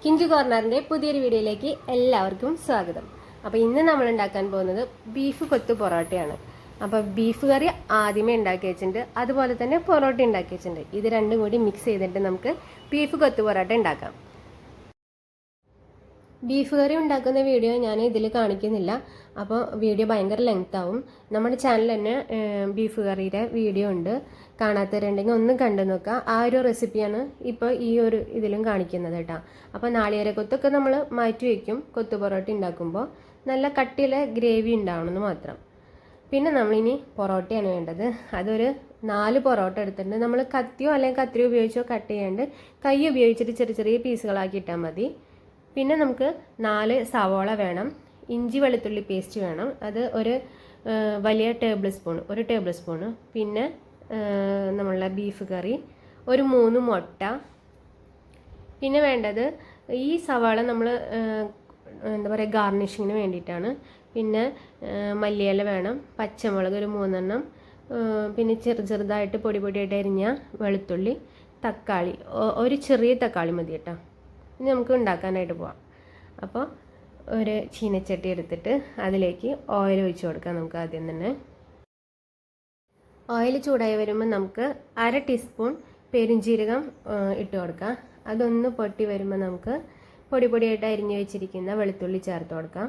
byKinjcornerന്റെ പുതിയൊരു വീഡിയോയിലേക്ക് എല്ലാവർക്കും സ്വാഗതം. അപ്പോൾ ഇന്ന് നമ്മൾ ഉണ്ടാക്കാൻ പോകുന്നത് ബീഫ് കൊത്തു പൊറോട്ടയാണ്. അപ്പോൾ ബീഫ് കറി ആദ്യമേ ഉണ്ടാക്കി വെച്ചിട്ടുണ്ട്, അതുപോലെ തന്നെ പൊറോട്ട ഉണ്ടാക്കി വെച്ചിട്ടുണ്ട്. ഇത് രണ്ടും കൂടി മിക്സ് ചെയ്തിട്ട് നമുക്ക് ബീഫ് കൊത്തു പൊറോട്ട ഉണ്ടാക്കാം. ബീഫ് കറി ഉണ്ടാക്കുന്ന വീഡിയോ ഞാൻ ഇതിൽ കാണിക്കുന്നില്ല, അപ്പോൾ വീഡിയോ ഭയങ്കര ലെങ്ത് ആവും. നമ്മുടെ ചാനൽ തന്നെ ബീഫ് കറിയുടെ വീഡിയോ ഉണ്ട്, കാണാത്തവരുണ്ടെങ്കിൽ ഒന്ന് കണ്ടു നോക്കുക. ആ ഒരു റെസിപ്പിയാണ് ഇപ്പോൾ ഈ ഒരു ഇതിലും കാണിക്കുന്നത് കേട്ടോ. അപ്പോൾ നാളികേര കൊത്തൊക്കെ നമ്മൾ മാറ്റി വയ്ക്കും കൊത്തു പൊറോട്ട ഉണ്ടാക്കുമ്പോൾ. നല്ല കട്ടിയിലെ ഗ്രേവി ഉണ്ടാവണമെന്ന് മാത്രം. പിന്നെ നമ്മളിനി പൊറോട്ടയാണ് വേണ്ടത്. അതൊരു 4 പൊറോട്ട എടുത്തിട്ടുണ്ട്. നമ്മൾ കത്തിയോ അല്ലെങ്കിൽ കത്തിരി ഉപയോഗിച്ചോ കട്ട് ചെയ്യാണ്ട് കൈ ഉപയോഗിച്ചിട്ട് ചെറിയ ചെറിയ പീസുകളാക്കി ഇട്ടാൽ മതി. പിന്നെ നമുക്ക് 4 സവോള വേണം, ഇഞ്ചി വെളുത്തുള്ളി പേസ്റ്റ് വേണം, അത് ഒരു വലിയ ടേബിൾ സ്പൂണ്. പിന്നെ നമ്മളുടെ ബീഫ് കറി, ഒരു 3 മുട്ട. പിന്നെ വേണ്ടത് ഈ സവാള നമ്മൾ എന്താ പറയുക ഗാർണിഷിങ്ങിന് വേണ്ടിയിട്ടാണ്. പിന്നെ മല്ലിയില വേണം, പച്ചമുളക് ഒരു 3 എണ്ണം, പിന്നെ ചെറുതായിട്ട് പൊടിയായിട്ട് അരിഞ്ഞ വെളുത്തുള്ളി, തക്കാളി ഒരു ചെറിയ തക്കാളി മതി കേട്ടോ. ഇനി നമുക്ക് ഉണ്ടാക്കാനായിട്ട് പോവാം. അപ്പോൾ ഒരു ചീനച്ചട്ടി എടുത്തിട്ട് അതിലേക്ക് ഓയിൽ ഒഴിച്ച് കൊടുക്കാം. നമുക്ക് ആദ്യം തന്നെ ഓയിൽ ചൂടായി വരുമ്പോൾ നമുക്ക് 1/2 ടീസ്പൂൺ പെരുംജീരകം ഇട്ട് കൊടുക്കാം. അതൊന്ന് പൊട്ടി വരുമ്പോൾ നമുക്ക് പൊടിയായിട്ട് അരിഞ്ഞു വെച്ചിരിക്കുന്ന വെളുത്തുള്ളി ചേർത്ത് കൊടുക്കാം.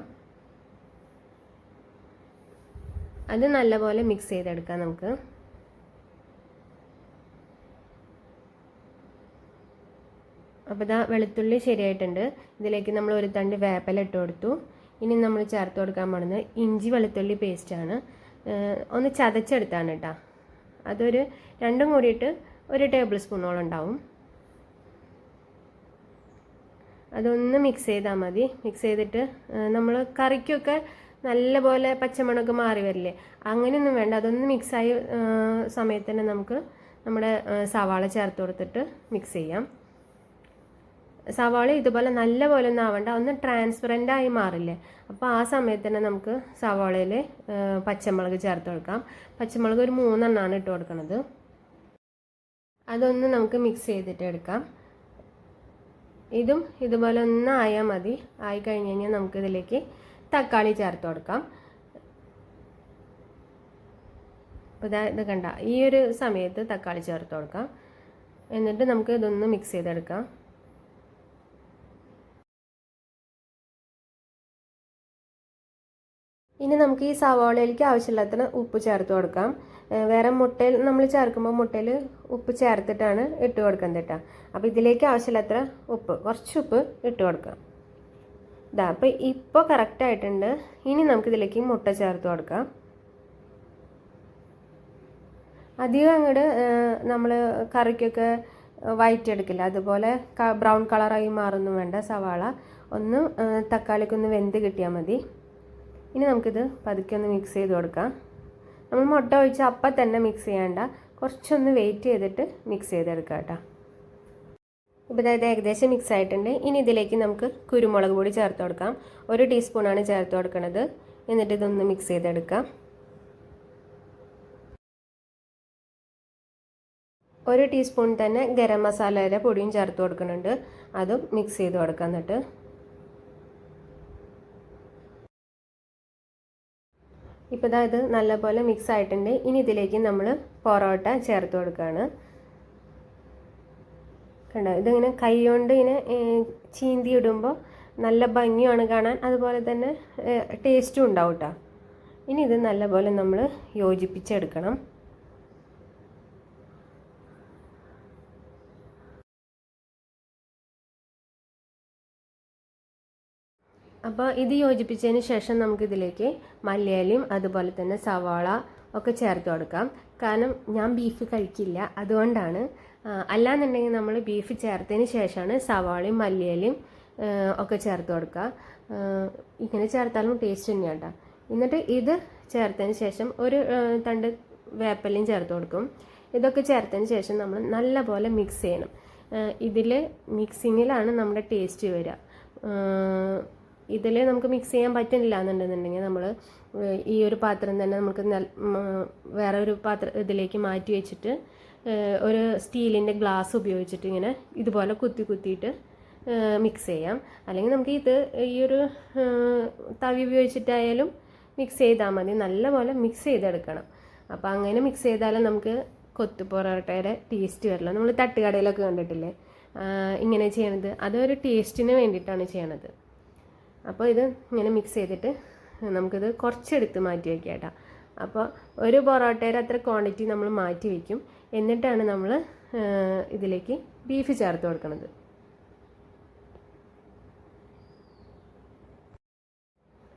അത് നല്ലപോലെ മിക്സ് ചെയ്തെടുക്കാം നമുക്ക്. അപ്പോൾ ഇതാ വെളുത്തുള്ളി ശരിയായിട്ടുണ്ട്. ഇതിലേക്ക് നമ്മൾ ഒരു തണ്ട് വേപ്പില ഇട്ട് കൊടുത്തു. ഇനി നമ്മൾ ചേർത്ത് കൊടുക്കാൻ പോകുന്നത് ഇഞ്ചി വെളുത്തുള്ളി പേസ്റ്റാണ്. ഒന്ന് ചതച്ചെടുത്താണ് കേട്ടോ. അതൊരു രണ്ടും കൂടിയിട്ട് ഒരു ടേബിൾ സ്പൂണോളം ഉണ്ടാവും. അതൊന്ന് മിക്സ് ചെയ്താൽ മതി. മിക്സ് ചെയ്തിട്ട് നമ്മൾ കറിക്കൊക്കെ നല്ലപോലെ പച്ചമണമൊക്കെ മാറി വരില്ലേ, അങ്ങനെയൊന്നും വേണ്ട. അതൊന്ന് മിക്സായ സമയത്ത് തന്നെ നമുക്ക് നമ്മുടെ സവാള ചേർത്ത് കൊടുത്തിട്ട് മിക്സ് ചെയ്യാം. സവാള ഇതുപോലെ നല്ലപോലെ ഒന്നും ആവണ്ട, ഒന്ന് ട്രാൻസ്പെറൻ്റ് ആയി മാറില്ലേ, അപ്പോൾ ആ സമയത്ത് തന്നെ നമുക്ക് സവാളയിൽ പച്ചമുളക് ചേർത്ത് കൊടുക്കാം. പച്ചമുളക് ഒരു 3 എണ്ണമാണ് ഇട്ട് കൊടുക്കുന്നത്. അതൊന്ന് നമുക്ക് മിക്സ് ചെയ്തിട്ട് എടുക്കാം. ഇതും ഇതുപോലെ ഒന്ന് ആയാൽ മതി. ആയി കഴിഞ്ഞ് കഴിഞ്ഞാൽ നമുക്കിതിലേക്ക് തക്കാളി ചേർത്ത് കൊടുക്കാം. അപ്പോൾ ഇത് കണ്ട ഈ ഒരു സമയത്ത് തക്കാളി ചേർത്ത് കൊടുക്കാം. എന്നിട്ട് നമുക്ക് ഇതൊന്ന് മിക്സ് ചെയ്തെടുക്കാം. ഇനി നമുക്ക് ഈ സവാളയിലേക്ക് ആവശ്യമില്ലാത്ത ഉപ്പ് ചേർത്ത് കൊടുക്കാം. വേറെ മുട്ടയിൽ നമ്മൾ ചേർക്കുമ്പോൾ മുട്ടയിൽ ഉപ്പ് ചേർത്തിട്ടാണ് ഇട്ട് കൊടുക്കുന്നത് കേട്ടോ. അപ്പോൾ ഇതിലേക്ക് ആവശ്യമില്ലാത്ത കുറച്ച് ഉപ്പ് ഇട്ട് കൊടുക്കാം. ഇതാ അപ്പോൾ ഇപ്പോൾ കറക്റ്റായിട്ടുണ്ട്. ഇനി നമുക്കിതിലേക്ക് മുട്ട ചേർത്ത് കൊടുക്കാം. അധികം അങ്ങോട്ട് നമ്മൾ കറിക്കൊക്കെ വഴറ്റി എടുക്കില്ല, അതുപോലെ ബ്രൗൺ കളറായി മാറൊന്നും വേണ്ട. സവാള ഒന്ന് തക്കാളിക്കൊന്ന് വെന്ത് കിട്ടിയാൽ മതി. ഇനി നമുക്കിത് പതുക്കെ ഒന്ന് മിക്സ് ചെയ്ത് കൊടുക്കാം. നമ്മൾ മുട്ട ഒഴിച്ച് അപ്പം തന്നെ മിക്സ് ചെയ്യേണ്ട, കുറച്ചൊന്ന് വെയിറ്റ് ചെയ്തിട്ട് മിക്സ് ചെയ്തെടുക്കാം കേട്ടോ. ഇപ്പോൾ ഇത് ഏകദേശം മിക്സ് ആയിട്ടുണ്ട്. ഇനി ഇതിലേക്ക് നമുക്ക് കുരുമുളക് പൊടി ചേർത്ത് കൊടുക്കാം. 1 ടീസ്പൂണാണ് ചേർത്ത് കൊടുക്കുന്നത്. എന്നിട്ട് ഇതൊന്ന് മിക്സ് ചെയ്തെടുക്കാം. 1 ടീസ്പൂൺ തന്നെ ഗരം മസാലയുടെ പൊടിയും ചേർത്ത് കൊടുക്കുന്നുണ്ട്. അതും മിക്സ് ചെയ്ത് കൊടുക്കാം. എന്നിട്ട് ഇപ്പോൾ ഇത് നല്ലപോലെ മിക്സ് ആയിട്ടുണ്ട്. ഇനി ഇതിലേക്ക് നമ്മൾ പൊറോട്ട ചേർത്ത് കൊടുക്കുകയാണ്. കണ്ടോ, ഇതിങ്ങനെ കൈ കൊണ്ട് ഇങ്ങനെ ചീന്തി ഇടുമ്പോൾ നല്ല ഭംഗിയാണ് കാണാൻ, അതുപോലെ തന്നെ ടേസ്റ്റും ഉണ്ടാവും കേട്ടോ. ഇനി ഇത് നല്ലപോലെ നമ്മൾ യോജിപ്പിച്ചെടുക്കണം. അപ്പോൾ ഇത് യോജിപ്പിച്ചതിന് ശേഷം നമുക്കിതിലേക്ക് മല്ലിയിലയും അതുപോലെ തന്നെ സവാള ഒക്കെ ചേർത്ത് കൊടുക്കാം. കാരണം ഞാൻ ബീഫ് കഴിക്കില്ല, അതുകൊണ്ടാണ്. അല്ലാന്നുണ്ടെങ്കിൽ നമ്മൾ ബീഫ് ചേർത്തതിന് ശേഷമാണ് സവാളയും മല്ലിയിലയും ഒക്കെ ചേർത്ത് കൊടുക്കുക. ഇങ്ങനെ ചേർത്താലും ടേസ്റ്റ് തന്നെയാണ് കേട്ടോ. എന്നിട്ട് ഇത് ചേർത്തതിന് ശേഷം ഒരു തണ്ട് വേപ്പിലയും ചേർത്ത് കൊടുക്കും. ഇതൊക്കെ ചേർത്തതിന് ശേഷം നമ്മൾ നല്ലപോലെ മിക്സ് ചെയ്യണം. ഇതിൽ മിക്സിങ്ങിലാണ് നമ്മുടെ ടേസ്റ്റ് വരിക. ഇതിൽ നമുക്ക് മിക്സ് ചെയ്യാൻ പറ്റുന്നില്ല എന്നുണ്ടെന്നുണ്ടെങ്കിൽ നമ്മൾ ഈ ഒരു പാത്രം തന്നെ നമുക്ക് വേറെ ഒരു ഇതിലേക്ക് മാറ്റി വെച്ചിട്ട് ഒരു സ്റ്റീലിൻ്റെ ഗ്ലാസ് ഉപയോഗിച്ചിട്ട് ഇങ്ങനെ ഇതുപോലെ കുത്തിയിട്ട് മിക്സ് ചെയ്യാം. അല്ലെങ്കിൽ നമുക്ക് ഇത് ഈ ഒരു തവി ഉപയോഗിച്ചിട്ടായാലും മിക്സ് ചെയ്താൽ മതി. നല്ലപോലെ മിക്സ് ചെയ്തെടുക്കണം. അപ്പോൾ അങ്ങനെ മിക്സ് ചെയ്താലും നമുക്ക് കൊത്തു പൊറോട്ടയുടെ ടേസ്റ്റ് വരില്ല. നമ്മൾ തട്ടുകടയിലൊക്കെ കണ്ടിട്ടില്ലേ ഇങ്ങനെ ചെയ്യണത്, അതൊരു ടേസ്റ്റിന് വേണ്ടിയിട്ടാണ് ചെയ്യണത്. അപ്പോൾ ഇത് ഇങ്ങനെ മിക്സ് ചെയ്തിട്ട് നമുക്കിത് കുറച്ചെടുത്ത് മാറ്റി വയ്ക്കാം കേട്ടോ. അപ്പോൾ ഒരു പൊറോട്ടയുടെ അത്ര ക്വാണ്ടിറ്റി നമ്മൾ മാറ്റി വയ്ക്കും. എന്നിട്ടാണ് നമ്മൾ ഇതിലേക്ക് ബീഫ് ചേർത്ത് കൊടുക്കുന്നത്.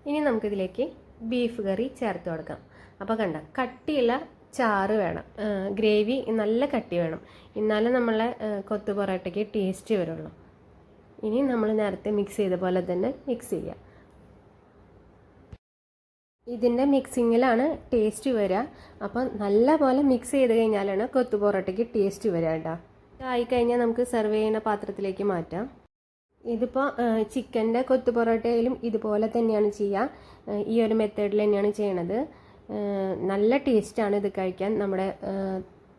ഇനി നമുക്കിതിലേക്ക് ബീഫ് കറി ചേർത്ത് കൊടുക്കാം. അപ്പോൾ കണ്ട കട്ടിയുള്ള ചാറ് വേണം, ഗ്രേവി നല്ല കട്ടി വേണം, എന്നാലും നമ്മളെ കൊത്തു പൊറോട്ടയ്ക്ക് ടേസ്റ്റ് വരുള്ളൂ. ഇനി നമ്മൾ നേരത്തെ മിക്സ് ചെയ്ത പോലെ തന്നെ മിക്സ് ചെയ്യുക. ഇതിൻ്റെ മിക്സിങ്ങിലാണ് ടേസ്റ്റ് വരിക. അപ്പം നല്ല പോലെ മിക്സ് ചെയ്ത് കഴിഞ്ഞാലാണ് കൊത്തു പൊറോട്ടയ്ക്ക് ടേസ്റ്റ് വരിക കേട്ടോ. ആയിക്കഴിഞ്ഞാൽ നമുക്ക് സെർവ് ചെയ്യുന്ന പാത്രത്തിലേക്ക് മാറ്റാം. ഇതിപ്പോൾ ചിക്കൻ്റെ കൊത്തു പൊറോട്ടയിലും ഇതുപോലെ തന്നെയാണ് ചെയ്യുക. ഈ ഒരു മെത്തേഡിൽ തന്നെയാണ് ചെയ്യണത്. നല്ല ടേസ്റ്റാണ് ഇത് കഴിക്കാൻ. നമ്മുടെ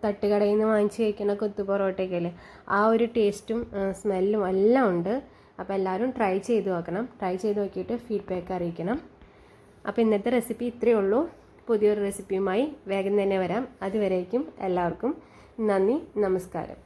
തട്ടുകടയിൽ നിന്ന് വാങ്ങിച്ച് കഴിക്കുന്ന കൊത്തു പൊറോട്ടയ്ക്കല്ലേ ആ ഒരു ടേസ്റ്റും സ്മെല്ലും എല്ലാം ഉണ്ട്. അപ്പോൾ എല്ലാവരും ട്രൈ ചെയ്ത് നോക്കണം. ട്രൈ ചെയ്ത് നോക്കിയിട്ട് ഫീഡ്ബാക്ക് അറിയിക്കണം. അപ്പോൾ ഇന്നത്തെ റെസിപ്പി ഇത്രയേ ഉള്ളൂ. പുതിയൊരു റെസിപ്പിയുമായി വേഗം തന്നെ വരാം. അതുവരേക്കും എല്ലാവർക്കും നന്ദി, നമസ്കാരം.